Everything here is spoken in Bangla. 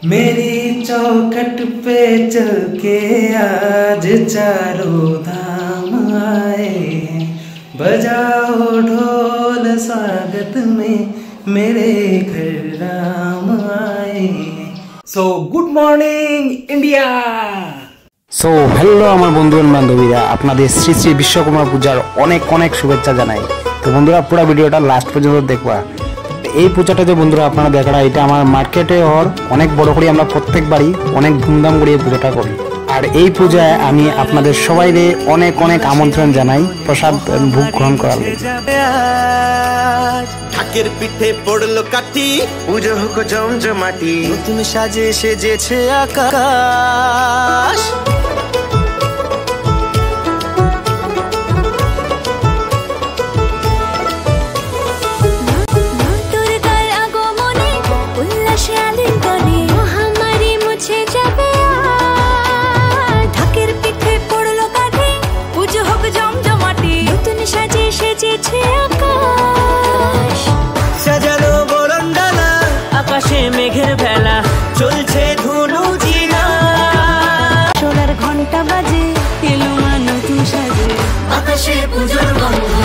मेरी चौखट पे चल के आज चारों धाम आए हैं, बजाओ ढोल स्वागत में मेरे घर राम आए हैं। So good morning India. So hello আমার বন্ধু বান্ধবীরা, আপনাদের শ্রী শ্রী বিশ্বকর্মা পূজার অনেক অনেক শুভেচ্ছা জানাই। তো বন্ধুরা পুরো ভিডিওটা লাস্ট পর্যন্ত দেখবা। এই পূজাটা যে বন্ধুরা আপনারা দেখাটা, এটা আমার মার্কেটে হর অনেক বড় করে আমরা প্রত্যেকবারই অনেক ধুমধাম করে এই পূজাটা করি। আর এই পূজায় আমি আপনাদের সবাইকে অনেক অনেক আমন্ত্রণ জানাই প্রসাদ ভোগ গ্রহণ করার জন্য। ঢাকের পিঠে পড়লো কাঠি, পুজো হোক জমজমাটি, নতুন সাজে সেজেছে আকাশ। মেঘের ভেলা চলছে ধুনু জিনা, সোনার ঘন্টা বাজে এলো মা নতুন সাজে, আকাশে পুজোর গন্ধ